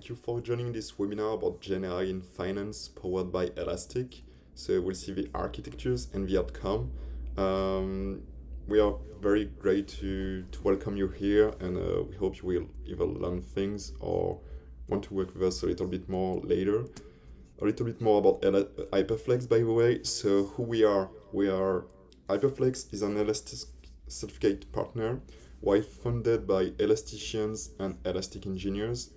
thank you for joining this webinar about Gen AI in finance powered by Elastic. So we'll see the architectures and the outcome. We are very great to welcome you here, and we hope you will either learn things or want to work with us a little bit more later. A little bit more about Hyperflex, by the way. So who we are Hyperflex is an Elastic certificate partner, while funded by elasticians and Elastic engineers,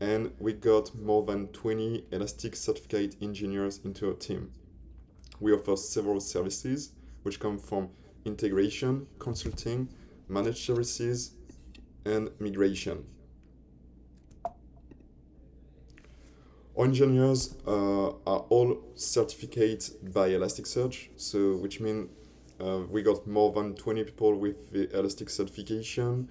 and we got more than 20 Elastic certificate engineers into our team. We offer several services, which come from integration, consulting, managed services, and migration. Our engineers are all certificated by Elasticsearch, so which means we got more than 20 people with the Elastic certification.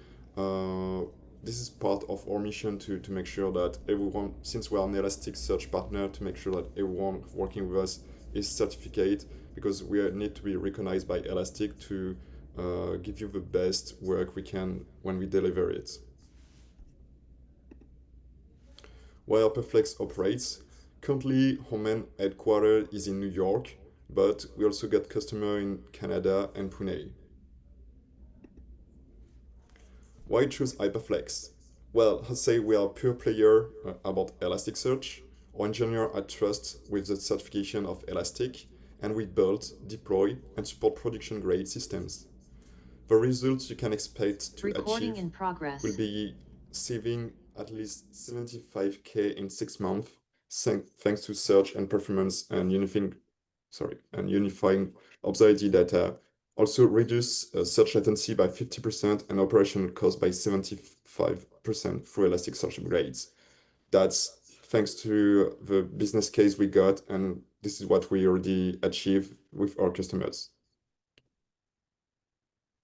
This is part of our mission to make sure that everyone, since we are an Elasticsearch partner, to make sure that everyone working with us is certificate, because we need to be recognized by Elastic to give you the best work we can when we deliver it. Where Hyperflex operates, currently our main headquarters is in New York, but we also got customers in Canada and Pune. Why choose Hyperflex? Well, I say we are a pure player about Elasticsearch. Our engineers are trust with the certification of Elastic, and we build, deploy, and support production-grade systems. The results you can expect to achieve will be saving at least 75K in 6 months, thanks to search and performance and unifying observability data. Also reduce search latency by 50% and operational cost by 75% through Elasticsearch upgrades. That's thanks to the business case we got, and this is what we already achieved with our customers.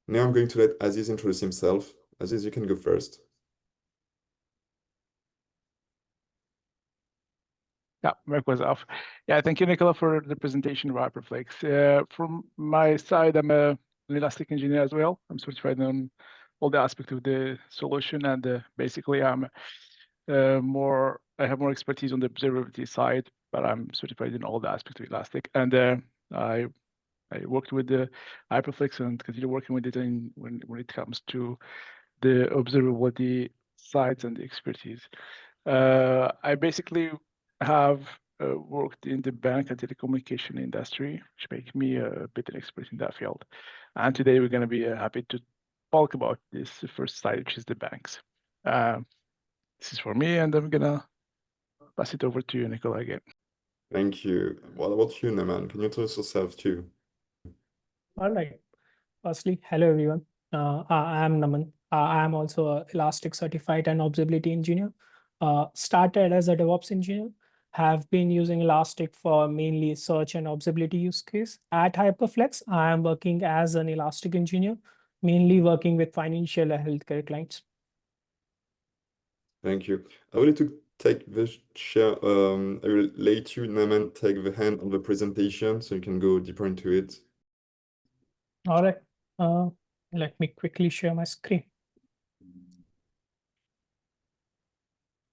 Now I'm going to let Aziz introduce himself. Aziz, you can go first. Yeah, mic was off. Yeah, thank you, Nicola, for the presentation of Hyperflex. From my side, I'm an Elastic engineer as well. I'm certified on all the aspects of the solution, and basically I have more expertise on the observability side, but I'm certified in all the aspects of Elastic. And I worked with the Hyperflex and continue working with it when it comes to the observability sides and the expertise. I basically have worked in the bank and telecommunication industry, which makes me a bit an expert in that field. And today we're going to be happy to talk about this first side, which is the banks. This is for me, and I'm going to pass it over to you, Nicola, again. Thank you. What about you, Naman? Can you introduce yourself too? All right. Firstly, hello everyone. I am Naman. I am also an Elastic certified and observability engineer. Started as a DevOps engineer, have been using Elastic for mainly search and observability use case. At Hyperflex, I am working as an Elastic engineer, mainly working with financial and healthcare clients. Thank you. I wanted to take the share. I will let you, Naman, take the hand on the presentation so you can go deeper into it. All right. Let me quickly share my screen.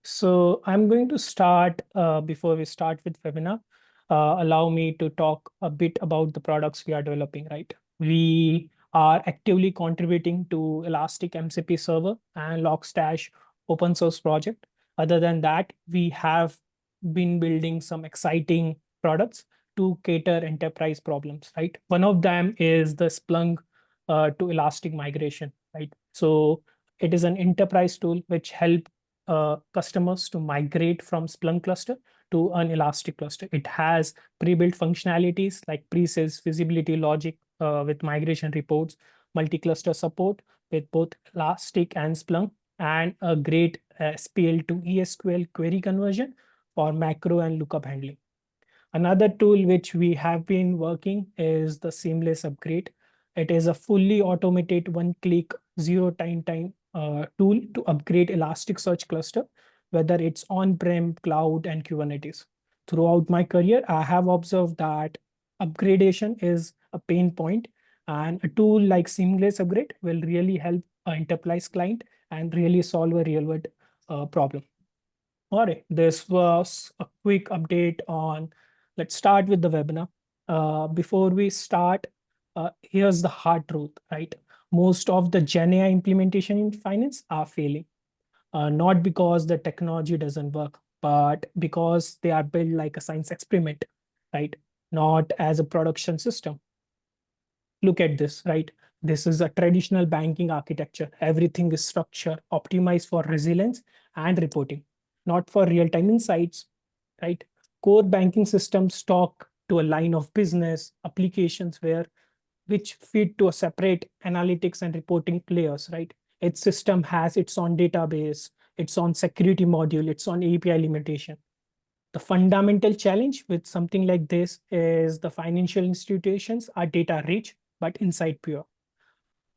So I'm going to start, before we start with webinar, allow me to talk a bit about the products we are developing, right? We are actively contributing to Elastic MCP server and Logstash open source project. Other than that, we have been building some exciting products to cater enterprise problems, right? One of them is the Splunk to Elastic migration, right? So it is an enterprise tool which helps customers to migrate from Splunk cluster to an Elastic cluster. It has pre-built functionalities like pre-sales visibility logic with migration reports, multi-cluster support with both Elastic and Splunk, and a great SPL to ESQL query conversion for macro and lookup handling. Another tool which we have been working is the seamless upgrade. It is a fully automated one-click zero-time tool to upgrade Elasticsearch cluster, whether it's on-prem, cloud, and Kubernetes. Throughout my career, I have observed that upgradation is a pain point, and a tool like seamless upgrade will really help an enterprise client and really solve a real-world problem. All right, this was a quick update on, let's start with the webinar. Before we start, here's the hard truth, right? Most of the Gen AI implementation in finance are failing, not because the technology doesn't work, but because they are built like a science experiment, right? Not as a production system. Look at this, right? This is a traditional banking architecture. Everything is structured, optimized for resilience and reporting, not for real-time insights, right? Core banking systems talk to a line of business applications which feed to a separate analytics and reporting layers, right? Its system has its own database, its own security module, its own API limitation. The fundamental challenge with something like this is the financial institutions are data rich, but inside pure.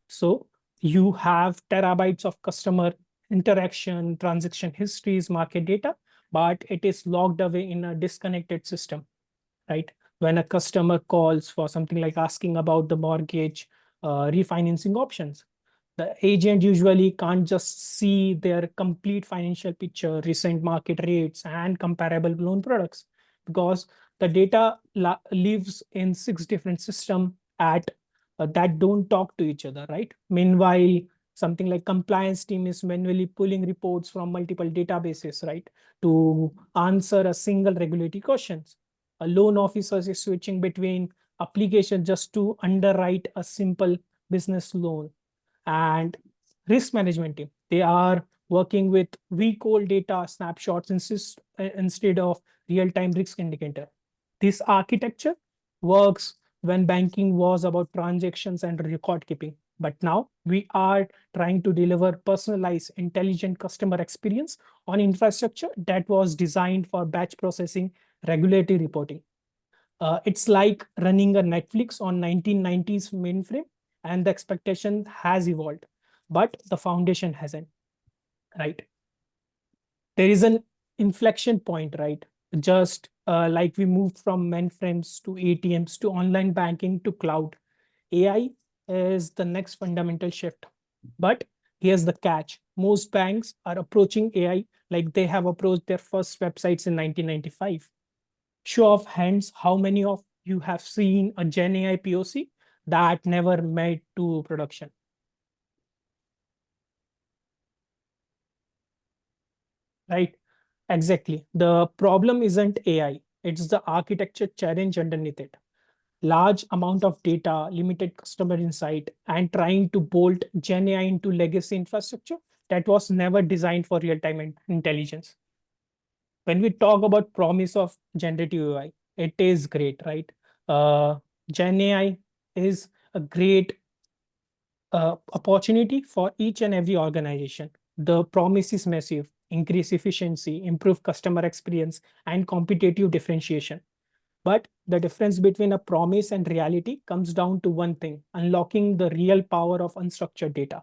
So you have terabytes of customer interaction, transaction histories, market data, but it is locked away in a disconnected system, right? When a customer calls for something like asking about the mortgage refinancing options, the agent usually can't just see their complete financial picture, recent market rates, and comparable loan products because the data lives in 6 different systems at that don't talk to each other, right? Meanwhile, something like compliance team is manually pulling reports from multiple databases, right, to answer a single regulatory questions. A loan officer is switching between applications just to underwrite a simple business loan, and risk management team, they are working with week old data snapshots instead of real-time risk indicator. This architecture works when banking was about transactions and record keeping, but now we are trying to deliver personalized intelligent customer experience on infrastructure that was designed for batch processing, regulatory reporting. It's like running a Netflix on 1990s mainframe, and the expectation has evolved, but the foundation hasn't, right? There is an inflection point, right? Just like we moved from mainframes to ATMs to online banking to cloud, AI is the next fundamental shift. But here's the catch. Most banks are approaching AI like they have approached their first websites in 1995. Show of hands, how many of you have seen a Gen AI POC that never made to production? Right? Exactly. The problem isn't AI, it's the architecture challenge underneath it. Large amount of data, limited customer insight, and trying to bolt Gen AI into legacy infrastructure that was never designed for real-time intelligence. When we talk about promise of generative AI, it is great, right? Gen AI is a great opportunity for each and every organization. The promise is massive: increase efficiency, improve customer experience, and competitive differentiation. But the difference between a promise and reality comes down to one thing: unlocking the real power of unstructured data,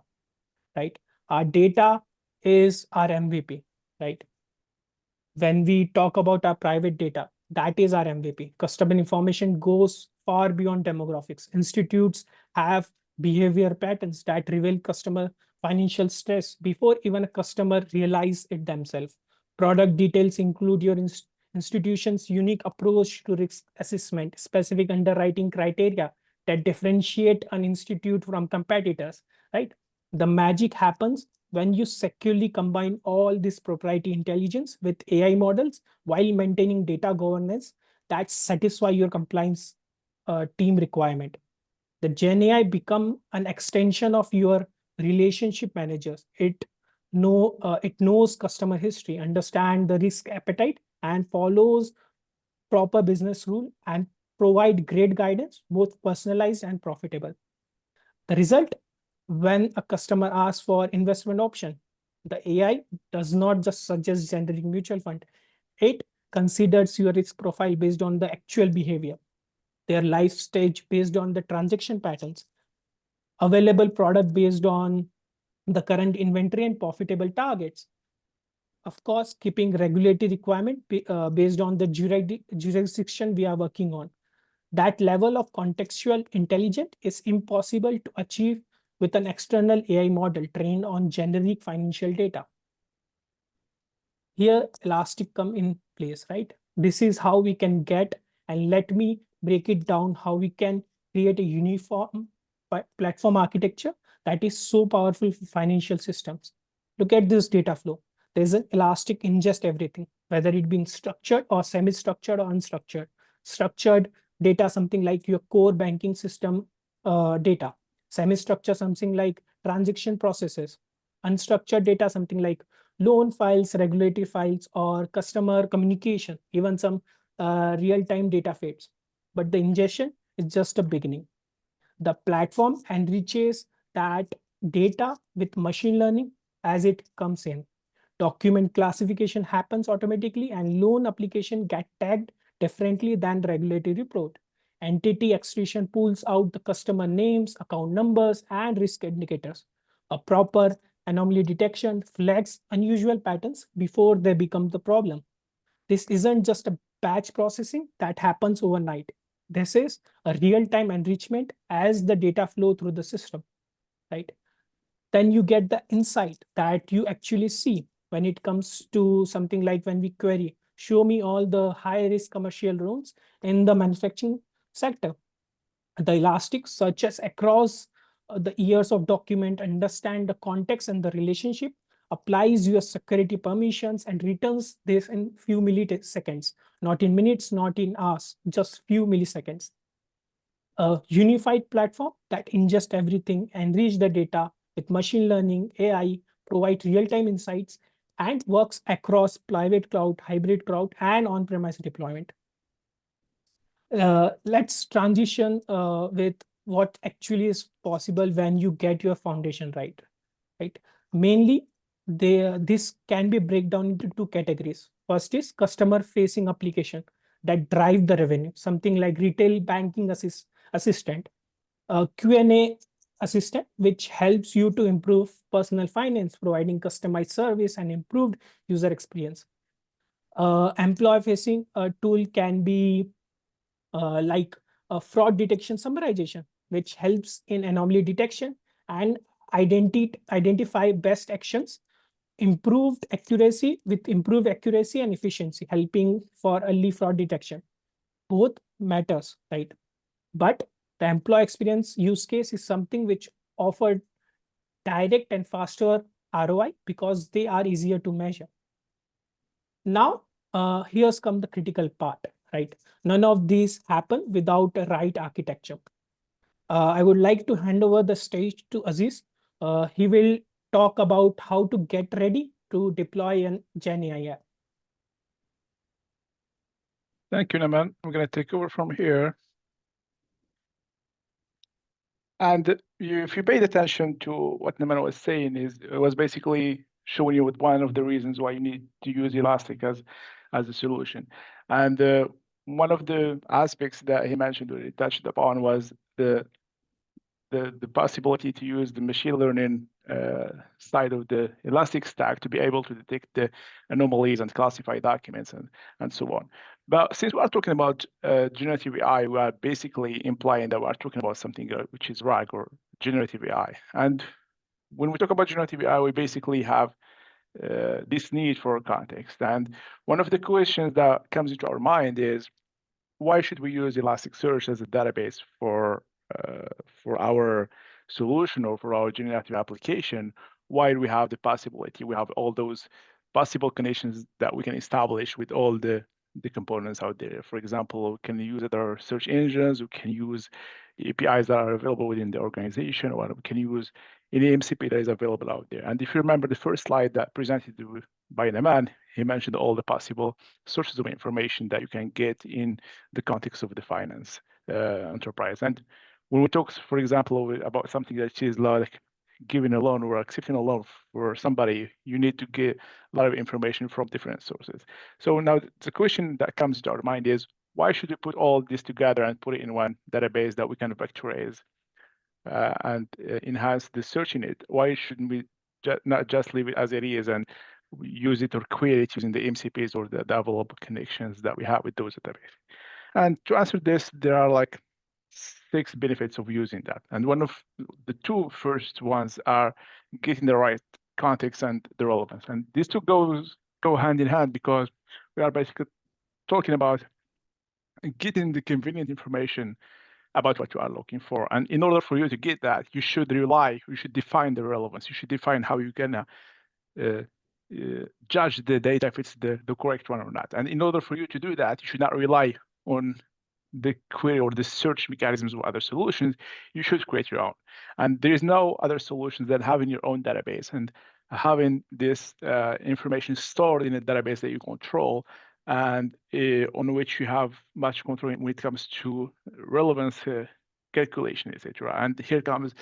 right? Our data is our MVP, right? When we talk about our private data, that is our MVP. Customer information goes far beyond demographics. Institutes have behavior patterns that reveal customer financial stress before even a customer realize it themselves. Product details include your institution's unique approach to risk assessment, specific underwriting criteria that differentiate an institute from competitors, right? The magic happens when you securely combine all this proprietary intelligence with AI models while maintaining data governance that satisfy your compliance team requirement. The Gen AI become an extension of your relationship managers. It knows customer history, understand the risk appetite, and follows proper business rule and provide great guidance, both personalized and profitable. The result, when a customer asks for investment option, the AI does not just suggest generic mutual fund. It considers your risk profile based on the actual behavior, their life stage based on the transaction patterns, available product based on the current inventory and profitable targets. Of course, keeping regulatory requirement based on the jurisdiction we are working on. That level of contextual intelligence is impossible to achieve with an external AI model trained on generic financial data. here Elastic come in place, right? This is how we can get, and let me break it down, how we can create a uniform platform architecture that is so powerful for financial systems. Look at this data flow. There's an Elastic ingest everything, whether it be structured or semi-structured or unstructured. Structured data, something like your core banking system data. Semi-structured, something like transaction processes. Unstructured data, something like loan files, regulatory files, or customer communication, even some real-time data feeds. But the ingestion is just a beginning. The platform enriches that data with machine learning as it comes in. Document classification happens automatically, and loan application get tagged differently than regulatory report. Entity extraction pulls out the customer names, account numbers, and risk indicators. A proper anomaly detection flags unusual patterns before they become the problem. This isn't just a batch processing that happens overnight. This is a real-time enrichment as the data flow through the system, right? Then you get the insight that you actually see when it comes to something like when we query, show me all the high-risk commercial loans in the manufacturing sector. The Elastic searches across the years of document, understand the context and the relationship, applies your security permissions, and returns this in few milliseconds, not in minutes, not in hours, just few milliseconds. A unified platform that ingests everything, enrich the data with machine learning, AI, provide real-time insights, and works across private cloud, hybrid cloud, and on-premise deployment. Let's transition with what actually is possible when you get your foundation right. Mainly, this can be break down into two categories. First is customer-facing application that drive the revenue, something like retail banking assistant, Q&A assistant, which helps you to improve personal finance, providing customized service and improved user experience. Employee-facing tool can be like a fraud detection summarization, which helps in anomaly detection and identify best actions, improved accuracy and efficiency, helping for early fraud detection. Both matters, right? But the employee experience use case is something which offered direct and faster ROI because they are easier to measure. Now, here's come the critical part, right? None of these happen without a right architecture. I would like to hand over the stage to Aziz. He will talk about how to get ready to deploy an Gen AI app. Thank you, Naman. I'm going to take over from here. And if you paid attention to what Naman was saying, it was basically showing you with one of the reasons why you need to use Elastic as a solution. And one of the aspects that he mentioned or he touched upon was the possibility to use the machine learning side of the Elastic Stack to be able to detect the anomalies and classify documents and so on. But since we are talking about generative AI, we are basically implying that we are talking about something which is RAG or generative AI. And when we talk about generative AI, we basically have this need for context. And one of the questions that comes into our mind is, why should we use Elasticsearch as a database for our solution or for our generative application? Why do we have the possibility? We have all those possible connections that we can establish with all the components out there. For example, we can use other search engines, we can use APIs that are available within the organization, or we can use any MCP that is available out there. And if you remember the first slide that presented by Naman, he mentioned all the possible sources of information that you can get in the context of the finance enterprise. And when we talk, for example, about something that is like giving a loan or accepting a loan for somebody, you need to get a lot of information from different sources. So now the question that comes to our mind is, why should we put all this together and put it in one database that we can vectorize and enhance the search in it? Why shouldn't we not just leave it as it is and use it or query it using the MCPs or the available connections that we have with those databases? And to answer this, there are like 6 benefits of using that. And one of the 2 first ones are getting the right context and the relevance. And these 2 goes go hand in hand, because we are basically talking about getting the convenient information about what you are looking for. And in order for you to get that, you should define the relevance. You should define how you're gonna judge the data if it's the correct one or not. And in order for you to do that, you should not rely on the query or the search mechanisms of other solutions. You should create your own. And there is no other solutions than having your own database and having this information stored in a database that you control and on which you have much control when it comes to relevance calculation, etc. And here comes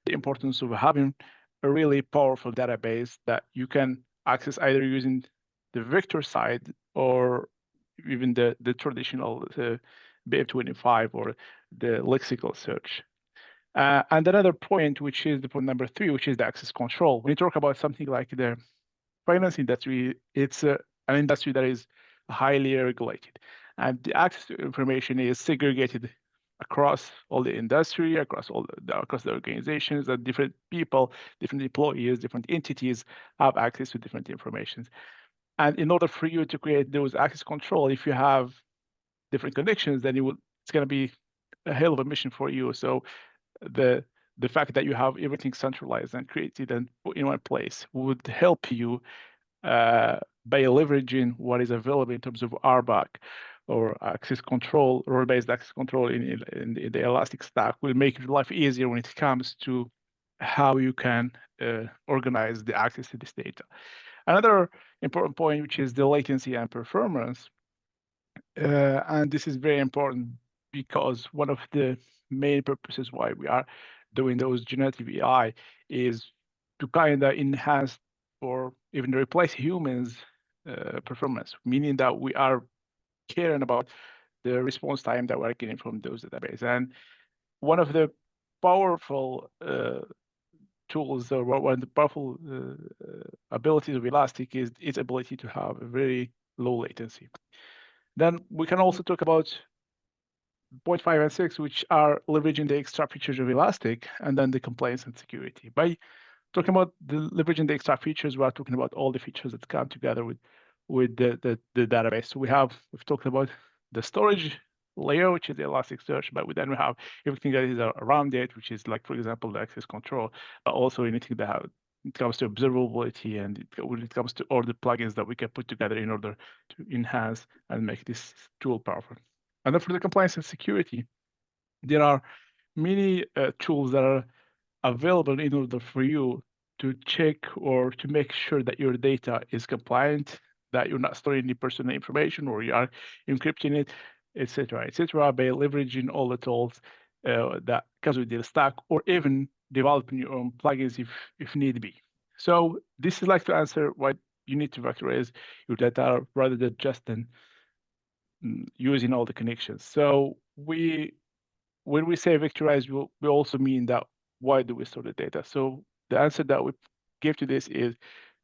the importance of having a really powerful database that you can access either using the vector side or even the traditional BF25 or the lexical search. And another point, which is the point number 3, which is the access control. When you talk about something like the finance industry, it's an industry that is highly regulated, and the access to information is segregated across all the industry, across the organizations, and different people, different employees, different entities have access to different informations. And in order for you to create those access control, if you have different connections, then it's going to be a hell of a mission for you. So the fact that you have everything centralized and created and put in one place would help you by leveraging what is available in terms of RBAC or access control, role-based access control in the Elastic Stack, will make your life easier when it comes to how you can organize the access to this data. Another important point, which is the latency and performance. And this is very important because one of the main purposes why we are doing those generative AI is to kind of enhance or even replace humans' performance, meaning that we are caring about the response time that we're getting from those databases. And one of the powerful tools or one of the powerful abilities of Elastic is its ability to have a very low latency. Then we can also talk about point 5 and 6, which are leveraging the extra features of Elastic, and then the compliance and security. By talking about leveraging the extra features, we are talking about all the features that come together with the database. So we've talked about the storage layer, which is the Elasticsearch, but then we have everything that is around it, which is like, for example, the access control, but also anything that it comes to observability and when it comes to all the plugins that we can put together in order to enhance and make this tool powerful. And then for the compliance and security, there are many tools that are available in order for you to check or to make sure that your data is compliant, that you're not storing any personal information or you are encrypting it, etc., by leveraging all the tools that comes with the stack, or even developing your own plugins if need be. So this is like to answer why you need to vectorize your data rather than just using all the connections. So when we say vectorize, we also mean that why do we store the data? So the answer that we give to this is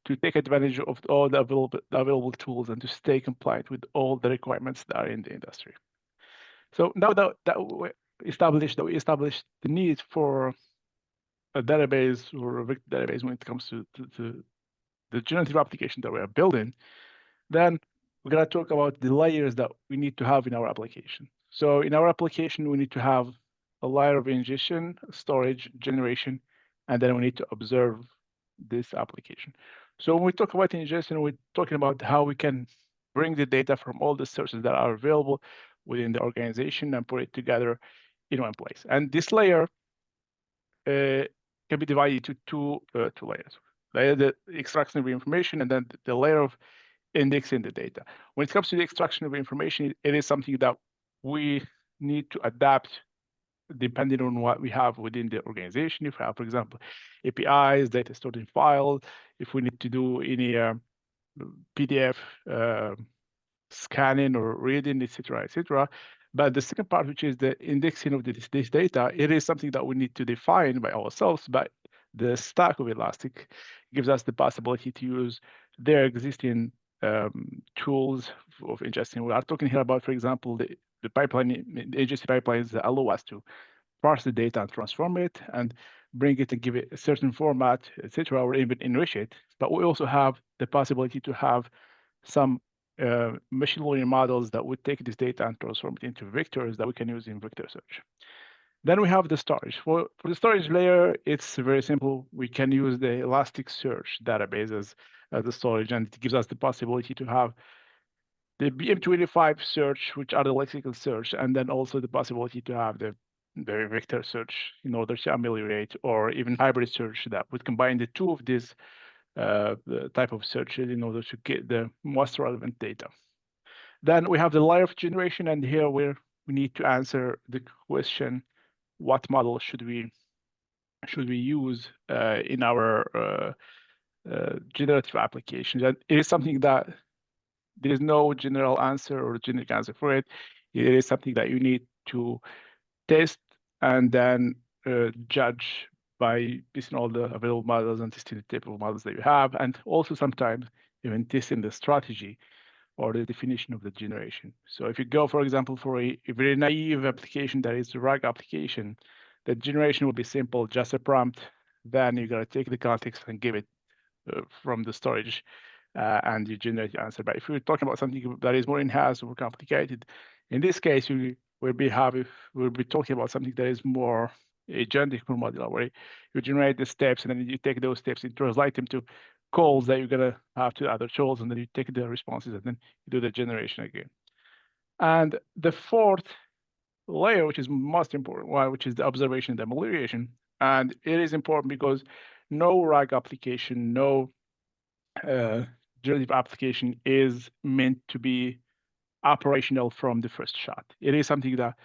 to take advantage of all the available tools and to stay compliant with all the requirements that are in the industry. So now that we established the need for a database or a vector database when it comes to the generative application that we are building, then we're going to talk about the layers that we need to have in our application. So in our application, we need to have a layer of ingestion, storage, generation, and then we need to observe this application. So when we talk about ingestion, we're talking about how we can bring the data from all the sources that are available within the organization and put it together in one place. And this layer can be divided into two layers. The extraction of information and then the layer of indexing the data. When it comes to the extraction of information, it is something that we need to adapt depending on what we have within the organization. If we have, for example, APIs, data stored in files, if we need to do any PDF scanning or reading, etc. But the second part, which is the indexing of this data, it is something that we need to define by ourselves, but the stack of Elastic gives us the possibility to use their existing tools of ingestion. We are talking here about, for example, the pipeline, the agency pipelines that allow us to parse the data and transform it and bring it and give it a certain format, etc., or even enrich it. But we also have the possibility to have some machine learning models that would take this data and transform it into vectors that we can use in vector search. Then we have the storage. For the storage layer, it's very simple. We can use the Elasticsearch database as the storage, and it gives us the possibility to have the BM25 search, which are the lexical search, and then also the possibility to have the vector search in order to ameliorate, or even hybrid search that would combine the two of these type of searches in order to get the most relevant data. Then we have the layer of generation, and here we need to answer the question, what model should we use in our generative applications? And it is something that there is no general answer or generic answer for it. It is something that you need to test and then judge by testing all the available models and testing the type of models that you have, and also sometimes even testing the strategy or the definition of the generation. So if you go, for example, for a very naive application that is a RAG application, the generation will be simple, just a prompt. Then you gotta take the context and give it from the storage, and you generate the answer. But if you're talking about something that is more in-house, more complicated, in this case, we'll be talking about something that is more agentic or modular, where you generate the steps and then you take those steps and translate them to calls that you're gonna have to other tools, and then you take the responses and then you do the generation again. And the fourth layer, which is most important one, which is the observation and amelioration. And it is important because no RAG application, no generative application is meant to be operational from the first shot. It is something that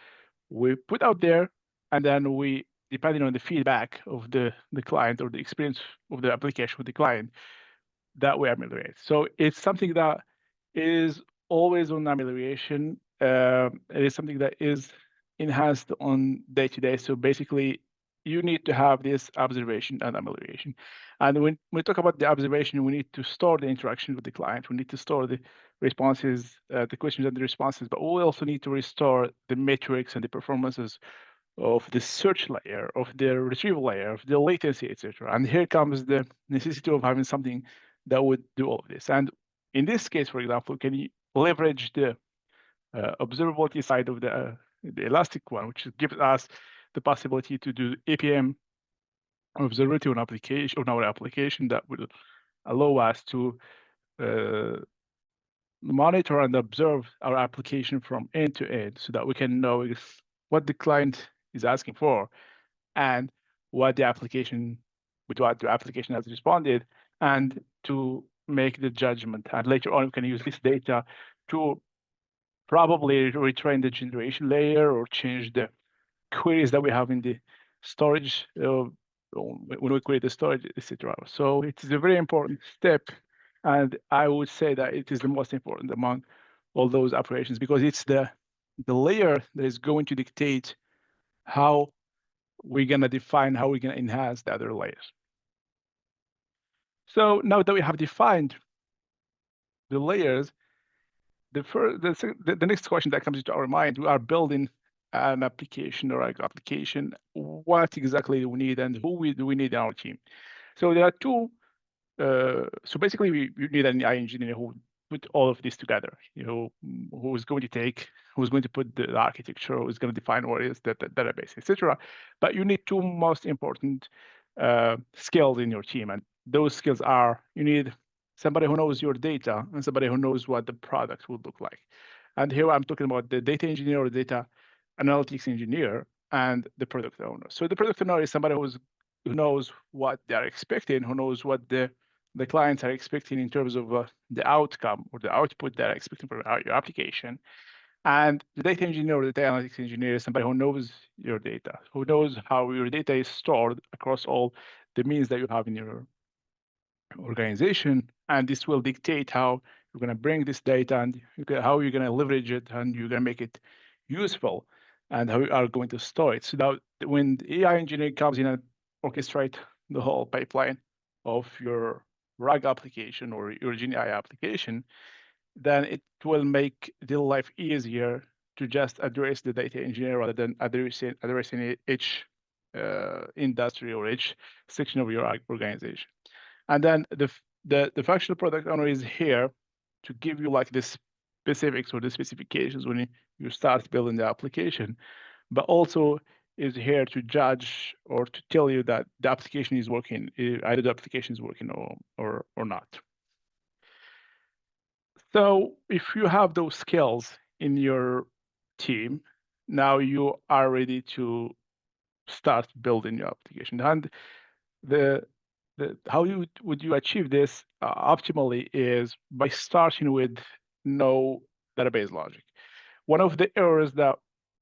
we put out there, and then we, depending on the feedback of the client or the experience of the application with the client, that we ameliorate. So it's something that is always on amelioration. It is something that is enhanced on day-to-day. So basically, you need to have this observation and amelioration. And when we talk about the observation, we need to store the interaction with the client. We need to store the responses, the questions and the responses, but we also need to restore the metrics and the performances of the search layer, of the retrieval layer, of the latency, etc. And here comes the necessity of having something that would do all of this. And in this case, for example, can you leverage the observability side of the Elastic one, which gives us the possibility to do APM observability on application, on our application, that will allow us to monitor and observe our application from end to end, so that we can know what the client is asking for and what the application has responded, and to make the judgment. And later on, we can use this data to probably retrain the generation layer or change the queries that we have in the storage when we create the storage, etc. So it is a very important step, and I would say that it is the most important among all those operations, because it's the layer that is going to dictate how we're gonna define, how we're gonna enhance the other layers. So now that we have defined the layers, the next question that comes into our mind, we are building an application or an application. What exactly do we need, and who do we need in our team? So there are two. So basically, we need an AI engineer who put all of this together. Who's going to put the architecture, who's going to define what is the database, etc. But you need two most important skills in your team, and those skills are: you need somebody who knows your data and somebody who knows what the product would look like. And here I'm talking about the data engineer or data analytics engineer and the product owner. So the product owner is somebody who knows what they're expecting, who knows what the clients are expecting in terms of the outcome or the output they're expecting from your application. And the data engineer or the data analytics engineer is somebody who knows your data, who knows how your data is stored across all the means that you have in your organization. And this will dictate how you're going to bring this data and how you're going to leverage it, and you're going to make it useful, and how you are going to store it. So that when the AI engineer comes in and orchestrate the whole pipeline of your RAG application or your GenAI application, then it will make the life easier to just address the data engineer rather than addressing each industry or each section of your organization. And then the functional product owner is here to give you like the specifics or the specifications when you start building the application, but also is here to judge or to tell you that the application is working, either the application is working or not. So if you have those skills in your team, now you are ready to start building your application. And the how would you achieve this optimally is by starting with no database logic. One of the errors that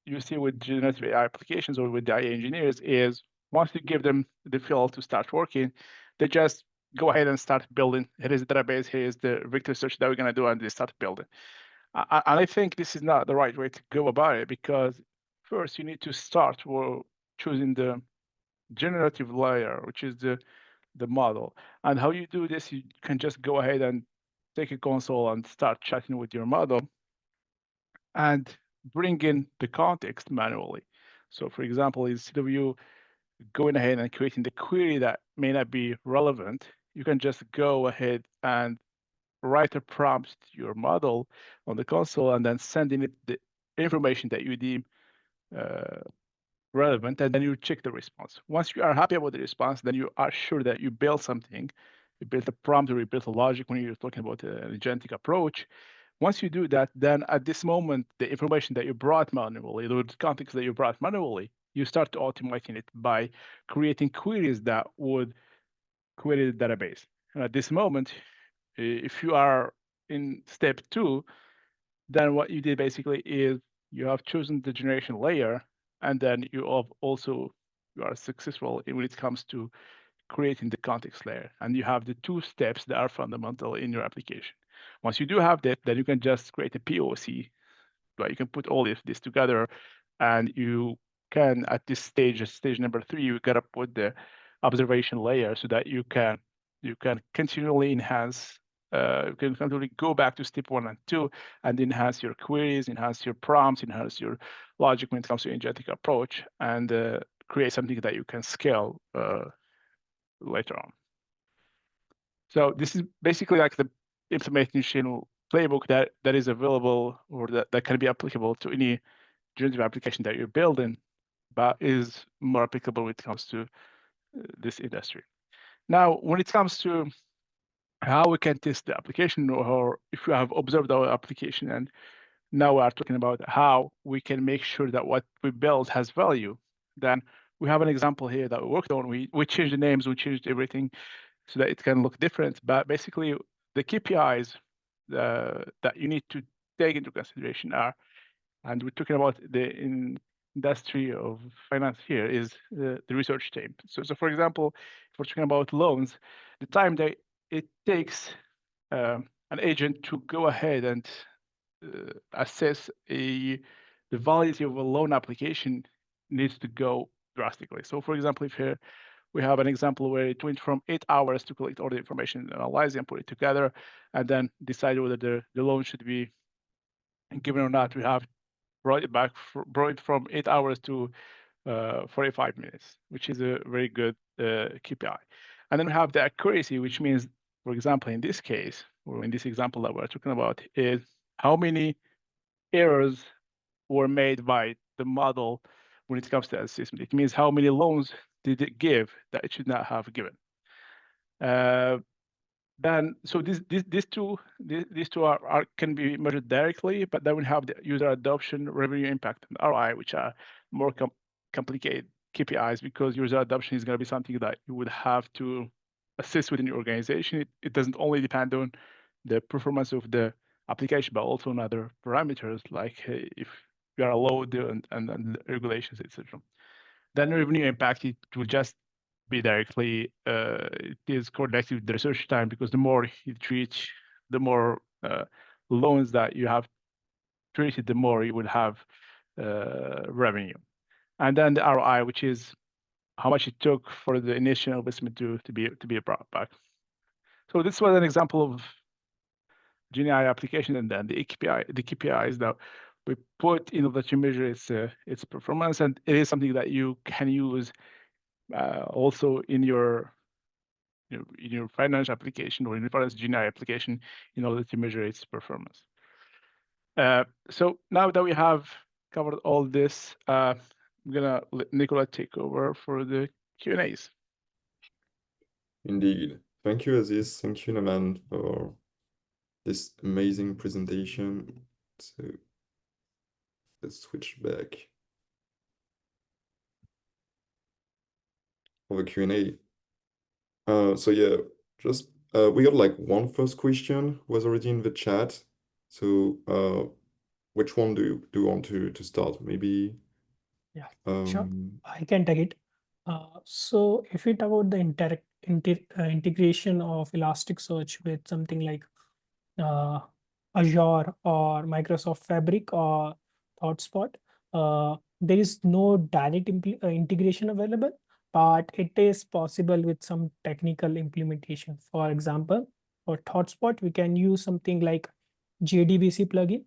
you see with generative AI applications or with the AI engineers is once you give them the field to start working, they just go ahead and start building. Here is the database, here is the vector search that we're going to do, and they start building. And I think this is not the right way to go about it, because first you need to start choosing the generative layer, which is the model. And how you do this, you can just go ahead and take a console and start chatting with your model and bring in the context manually. So for example, instead of you going ahead and creating the query that may not be relevant, you can just go ahead and write a prompt to your model on the console and then sending it the information that you deem relevant, and then you check the response. Once you are happy about the response, then you are sure that you built something, you built a prompt or you built a logic when you're talking about an agentic approach. Once you do that, then at this moment, the information that you brought manually, the context that you brought manually, you start automating it by creating queries that would query the database. And at this moment, if you are in step 2, then what you did basically is you have chosen the generation layer, and then you are successful when it comes to creating the context layer. And you have the 2 steps that are fundamental in your application. Once you do have that, then you can just create a POC, but you can put all this together, and you can, at this stage number 3, you gotta put the observation layer so that you can continually enhance. You can continually go back to step 1 and 2 and enhance your queries, enhance your prompts, enhance your logic when it comes to agentic approach, and create something that you can scale later on. So this is basically like the implementation playbook that is available, or that can be applicable to any generative application that you're building, but is more applicable when it comes to this industry. Now, when it comes to how we can test the application, or if we have observed our application, and now we are talking about how we can make sure that what we build has value, then we have an example here that we worked on. We changed the names, we changed everything so that it can look different. But basically, the KPIs that you need to take into consideration are, and we're talking about the industry of finance here, is the research team. So for example, if we're talking about loans, the time that it takes an agent to go ahead and assess the validity of a loan application needs to go drastically. So for example, if here we have an example where it went from 8 hours to collect all the information, analyze and put it together, and then decide whether the loan should be given or not, we have brought it from 8 hours to 45 minutes, which is a very good KPI. And then we have the accuracy, which means, for example, in this case, or in this example that we're talking about, is how many errors were made by the model when it comes to assessment. It means how many loans did it give that it should not have given. Then, so these two can be measured directly, but then we have the user adoption, revenue impact, and ROI, which are more complicated KPIs, because user adoption is going to be something that you would have to assess within your organization. It doesn't only depend on the performance of the application, but also on other parameters like if you are allowed and regulations, etc. Then revenue impact, it will just be directly, it is correlated with the research time, because the more you treat, the more loans that you have treated, the more you will have revenue. And then the ROI, which is how much it took for the initial investment to be brought back. So this was an example of GenAI application, and then the KPIs that we put in order to measure its performance, and it is something that you can use also in your in your finance application or in your finance GenAI application in order to measure its performance. So now that we have covered all this, I'm gonna let Nicola take over for the Q&As. Indeed. Thank you, Aziz. Thank you, Naman, for this amazing presentation. So let's switch back for the Q&A. So yeah, just we got like one first question was already in the chat. So which one do you want to start? Maybe Yeah, sure. I can take it. So if we talk about the integration of Elasticsearch with something like Azure or Microsoft Fabric or ThoughtSpot, there is no direct integration available, but it is possible with some technical implementation. For example, for ThoughtSpot, we can use something like JDBC plugin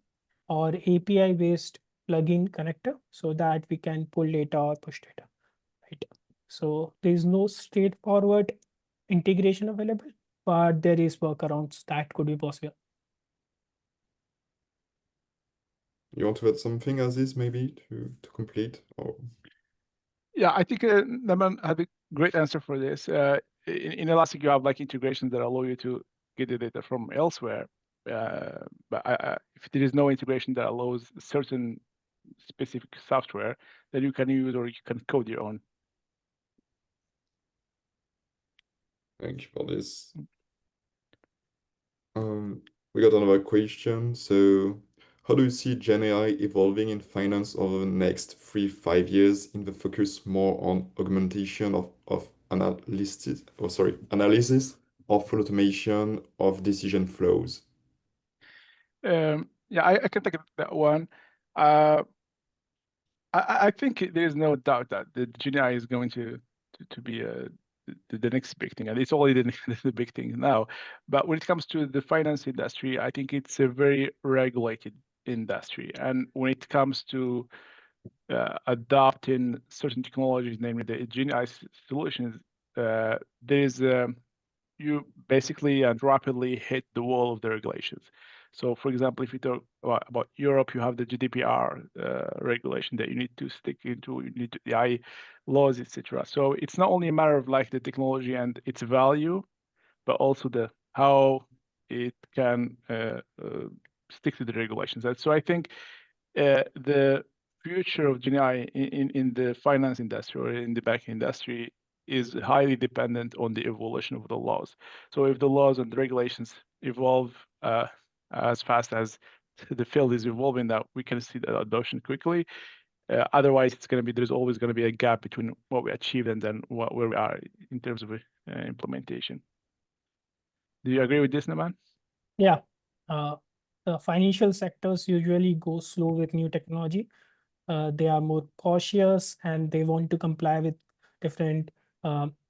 or API-based plugin connector so that we can pull data or push data, right? So there is no straightforward integration available, but there is workarounds that could be possible. you want to add something, Aziz, maybe to complete? Or Yeah, I think Naman had a great answer for this. In Elastic, you have like integrations that allow you to get the data from elsewhere. But if there is no integration that allows certain specific software that you can use or you can code your own. thank you for this. We got another question. So how do you see Gen AI evolving in finance over the next 3-5 years in the focus more on augmentation of analysis, analysis or full automation of decision flows? Yeah, I can take that one. I think there is no doubt that the GenAI is going to be the next big thing, and it's already the big thing now. But when it comes to the finance industry, I think it's a very regulated industry, and when it comes to adopting certain technologies, namely the GenAI solutions, there is you basically and rapidly hit the wall of the regulations. So, for example, if you talk about Europe, you have the GDPR regulation that you need to stick into, you need to AI laws, etc. So it's not only a matter of like the technology and its value, but also the how it can stick to the regulations. And so I think the future of GenAI in the finance industry or in the banking industry is highly dependent on the evolution of the laws. So if the laws and the regulations evolve as fast as the field is evolving, that we can see the adoption quickly. Otherwise, there's always going to be a gap between what we achieved and then where we are in terms of implementation. Do you agree with this, Naman? Yeah. The financial sectors usually go slow with new technology. They are more cautious and they want to comply with different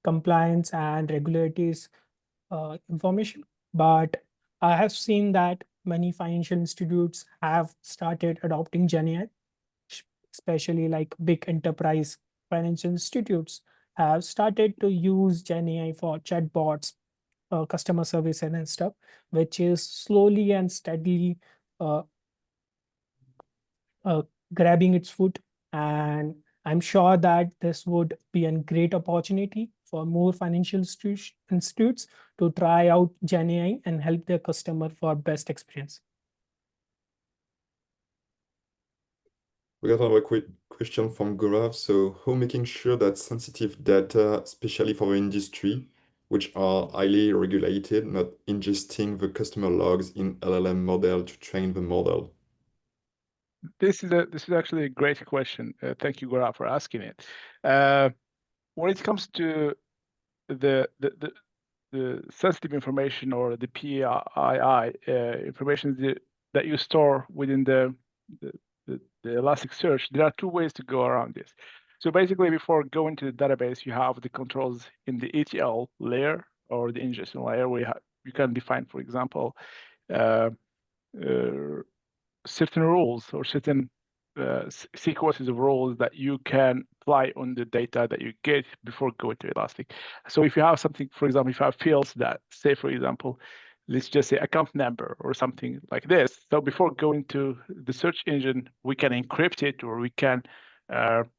compliance and regulators information. But I have seen that many financial institutes have started adopting GenAI, especially like big enterprise financial institutes have started to use GenAI for chatbots, customer service and stuff, which is slowly and steadily grabbing its foot. And I'm sure that this would be a great opportunity for more financial institutes to try out GenAI and help their customer for best experience. We got another quick question from Gaurav. So how making sure that sensitive data, especially for the industry, which are highly regulated, not ingesting the customer logs in LLM model to train the model? This is actually a great question. Thank you, Gaurav, for asking it. When it comes to the sensitive information or the PII information that you store within the Elasticsearch, there are two ways to go around this. So basically, before going to the database, you have the controls in the ETL layer or the ingestion layer where you can define, for example, certain rules or certain sequences of rules that you can apply on the data that you get before going to Elastic. So if you have something, for example, if you have fields that say, for example, let's just say account number or something like this. So before going to the search engine, we can encrypt it, or we can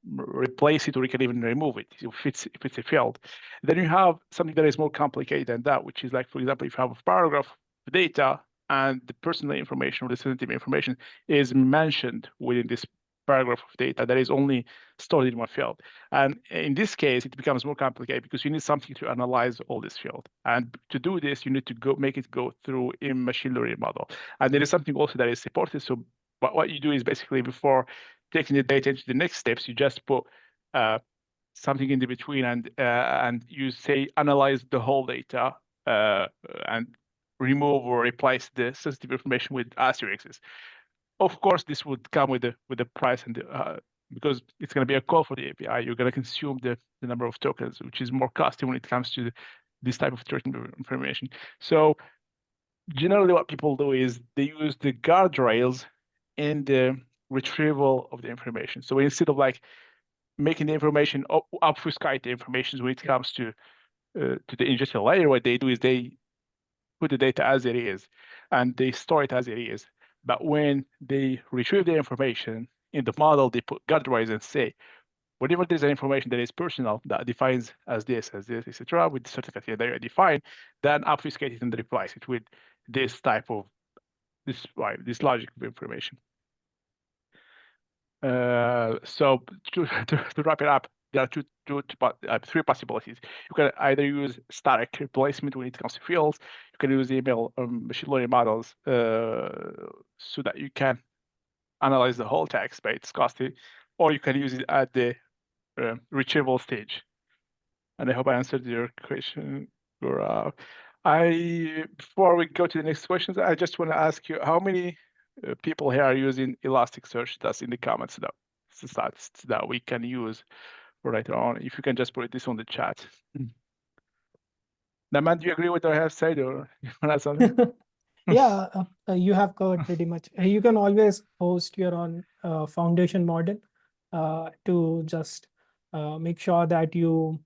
replace it, or we can even remove it if it's a field. Then you have something that is more complicated than that, which is like, for example, if you have a paragraph of data and the personal information or the sensitive information is mentioned within this paragraph of data that is only stored in one field. And in this case, it becomes more complicated because you need something to analyze all this field. And to do this, you need to make it go through a machine learning model. And there is something also that is supported. So what you do is basically, before taking the data into the next steps, you just put something in the between, and you say analyze the whole data and remove or replace the sensitive information with asterisks. Of course, this would come with the price, and because it's going to be a call for the API, you're going to consume the number of tokens, which is more costly when it comes to this type of tracking information. So generally, what people do is they use the guardrails in the retrieval of the information. So instead of like making the information obfuscate the information when it comes to the ingestion layer, what they do is they put the data as it is, and they store it as it is. But when they retrieve the information in the model, they put guardrails and say, whatever there's an information that is personal, that defines as this, etc., with the certain criteria that are defined, then obfuscate it and replace it with this type of this logic of information. So to wrap it up, there are three possibilities. You can either use static replacement when it comes to fields. You can use email machine learning models so that you can analyze the whole text, but it's costly, or you can use it at the retrieval stage. And I hope I answered your question, Gaurav. Before we go to the next questions, I just want to ask you, how many people here are using Elasticsearch? That's in the comments that we can use later on. If you can just put this on the chat. Naman, do you agree with what I have said, or you want to add something? Yeah, you have covered pretty much. You can always host your own foundation model to just make sure that you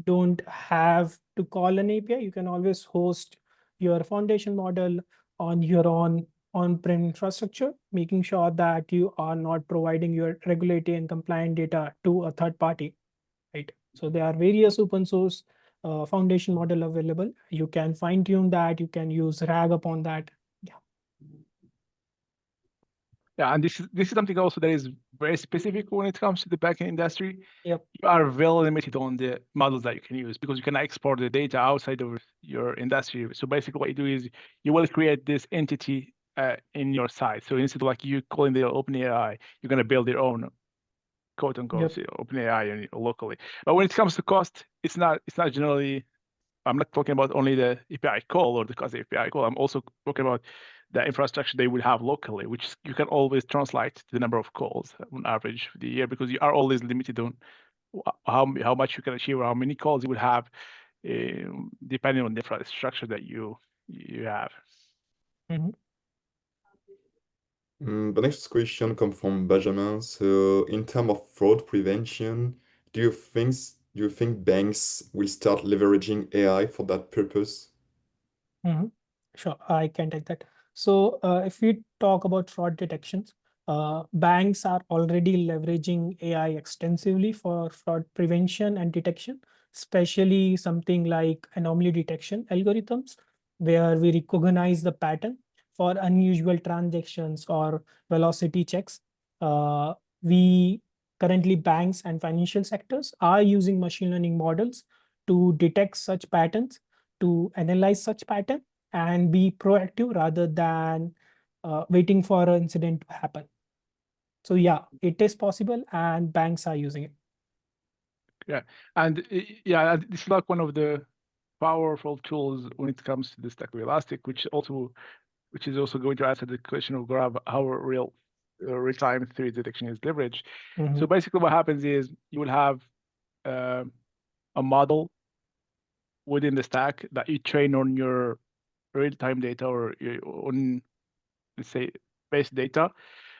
don't have to call an API. You can always host your foundation model on your own on-prem infrastructure, making sure that you are not providing your regulatory and compliant data to a third party, right? So there are various open source foundation model available. You can fine tune that. You can use RAG upon that. Yeah, and this is something also that is very specific when it comes to the backend industry. Yep. You are well limited on the models that you can use because you can export the data outside of your industry. So basically what you do is you will create this entity in your site. So instead of like you calling the OpenAI, you're going to build your own quote unquote OpenAI locally. But when it comes to cost, it's not generally, I'm not talking about only the API call or the cost of the API call. I'm also talking about the infrastructure they will have locally, which you can always translate to the number of calls on average for the year, because you are always limited on how much you can achieve or how many calls you will have, depending on the infrastructure that you have. Mm-hmm. The next question comes from Benjamin. So, in terms of fraud prevention, do you think banks will start leveraging AI for that purpose? Mm-hmm. Sure, I can take that. So if we talk about fraud detections, banks are already leveraging AI extensively for fraud prevention and detection, especially something like anomaly detection algorithms, where we recognize the pattern for unusual transactions or velocity checks. We currently, banks and financial sectors are using machine learning models to detect such patterns, to analyze such pattern, and be proactive rather than waiting for an incident to happen. So yeah, it is possible, and banks are using it. Yeah, and yeah, this is like one of the powerful tools when it comes to the stack of Elastic, which is also going to answer the question of Gaurav, how real-time threat detection is leveraged. Mm-hmm. So basically what happens is you will have a model within the stack that you train on your real-time data or on, let's say, base data.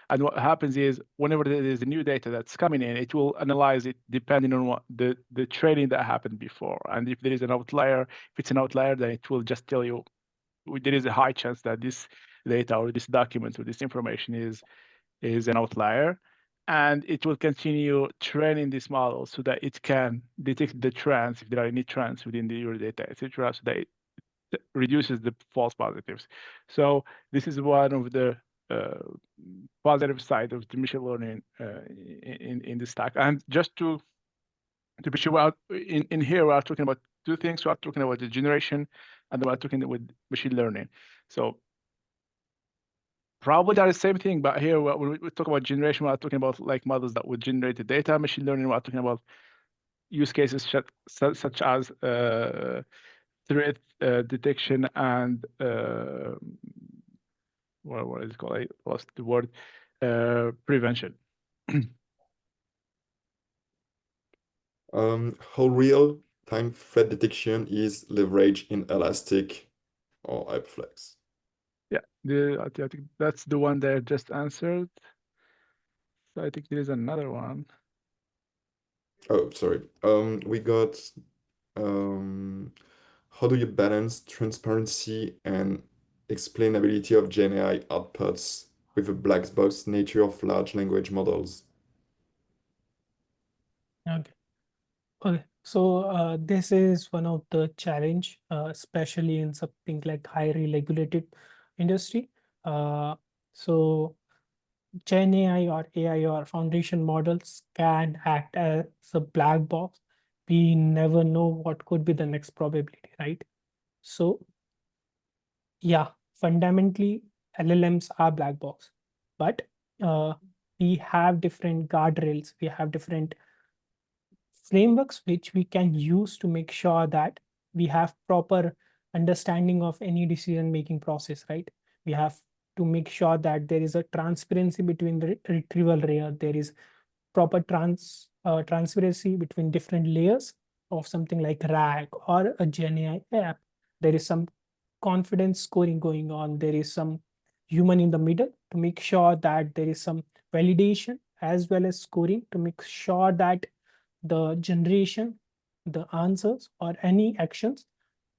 And what happens is whenever there is a new data that's coming in, it will analyze it depending on what the training that happened before. And if there is an outlier, if it's an outlier, then it will just tell you there is a high chance that this data or this document or this information is an outlier. And it will continue training this model so that it can detect the trends, if there are any trends within your data, etc., so that it reduces the false positives. So this is one of the positive side of the machine learning in the stack. And just to be sure, in here we are talking about two things. We are talking about the generation, and we are talking with machine learning. So probably they're the same thing, but here when we talk about generation, we are talking about like models that would generate the data. Machine learning, we are talking about use cases such as threat detection and what is it called? I lost the word. Prevention. How real-time threat detection is leveraged in Elastic or Hyperflex? Yeah, I think that's the one that I just answered. So I think there is another one. Oh, sorry. We got how do you balance transparency and explainability of GenAI outputs with the black box nature of large language models? Okay. Okay. So this is one of the challenge, especially in something like highly regulated industry. So Gen AI or AI or foundation models can act as a black box. We never know what could be the next probability, right? So yeah, fundamentally LLMs are black box, but we have different guardrails. We have different frameworks which we can use to make sure that we have proper understanding of any decision making process, right? We have to make sure that there is a transparency between the retrieval layer, there is proper transparency between different layers of something like RAG or a GenAI app. There is some confidence scoring going on, there is some human in the middle to make sure that there is some validation as well as scoring to make sure that the generation, the answers, or any actions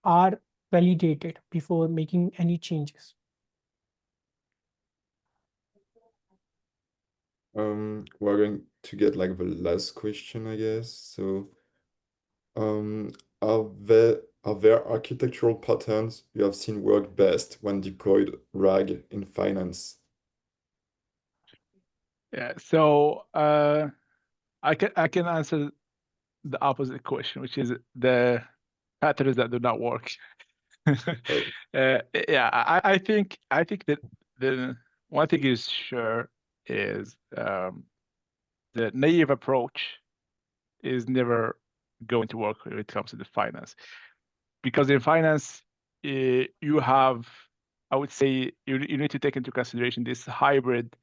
are validated before making any changes. We're going to get like the last question, I guess. So, are there architectural patterns you have seen work best when deployed RAG in finance? Yeah. So I can answer the opposite question, which is the patterns that do not work. Oh. Yeah, I think that the one thing is sure is the naive approach is never going to work when it comes to the finance, because in finance you have, I would say, you need to take into consideration this hybrid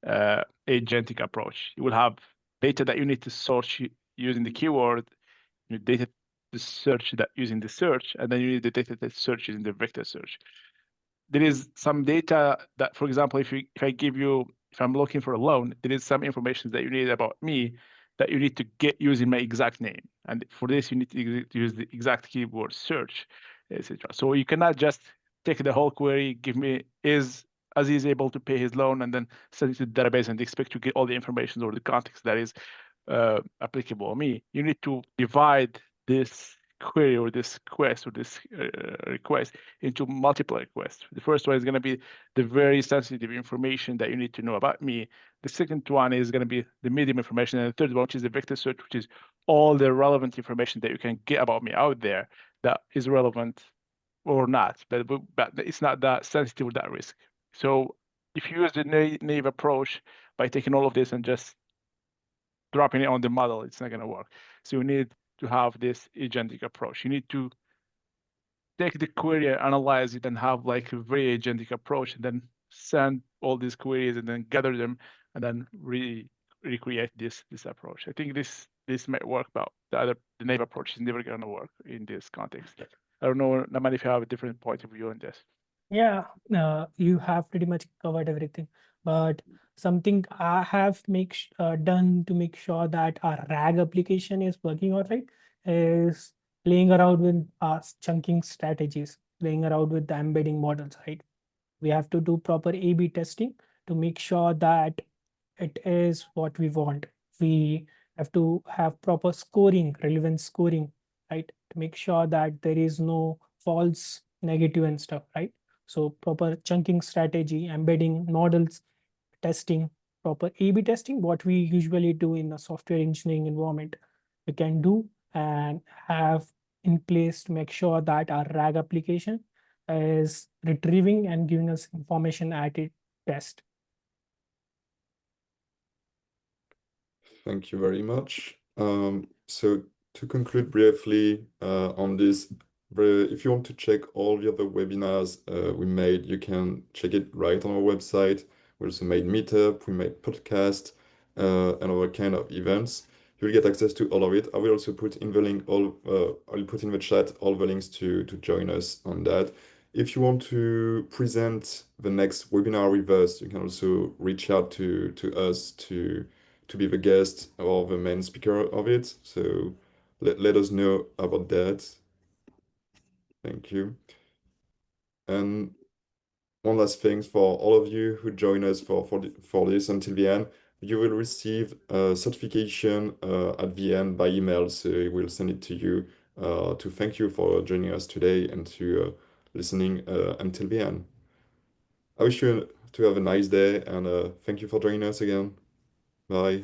agentic approach. You will have data that you need to search using the keyword, data to search that using the search, and then you need the data to search using the vector search. There is some data that, for example, if I'm looking for a loan, there is some information that you need about me that you need to get using my exact name. And for this, you need to use the exact keyword search, etc. So you cannot just take the whole query, give me, is Aziz able to pay his loan, and then send it to the database and expect to get all the information or the context that is applicable to me. You need to divide this query or this quest or this request into multiple requests. The first one is going to be the very sensitive information that you need to know about me. The second one is going to be the medium information. And the third one, which is the vector search, which is all the relevant information that you can get about me out there that is relevant or not, but it's not that sensitive or that risk. So if you use the naive approach by taking all of this and just dropping it on the model, it's not going to work. So you need to have this agentic approach. You need to take the query, analyze it, and have like a very agentic approach, and then send all these queries and then gather them and then recreate this approach. I think this might work, but the naive approach is never going to work in this context. I don't know, Naman, if you have a different point of view on this. Yeah, you have pretty much covered everything. but something I have done to make sure that our RAG application is working all right is playing around with our chunking strategies, playing around with the embedding models, right? We have to do proper A/B testing to make sure that it is what we want. We have to have proper scoring, relevant scoring, right? To make sure that there is no false negative and stuff, right? So proper chunking strategy, embedding models, testing, proper A/B testing, what we usually do in a software engineering environment, we can do and have in place to make sure that our RAG application is retrieving and giving us information at its best. Thank you very much. So to conclude briefly on this, if you want to check all the other webinars we made, you can check it right on our website. We also made meetup, we made podcast, and other kind of events. You'll get access to all of it. I will also put in the link I'll put in the chat all the links to join us on that. If you want to present the next webinar with us, you can also reach out to us to be the guest or the main speaker of it. So let us know about that. Thank you. And one last thing for all of you who join us for this until the end, you will receive a certification at the end by email. So we'll send it to you to thank you for joining us today and to listening until the end. I wish you to have a nice day and thank you for joining us again. Bye.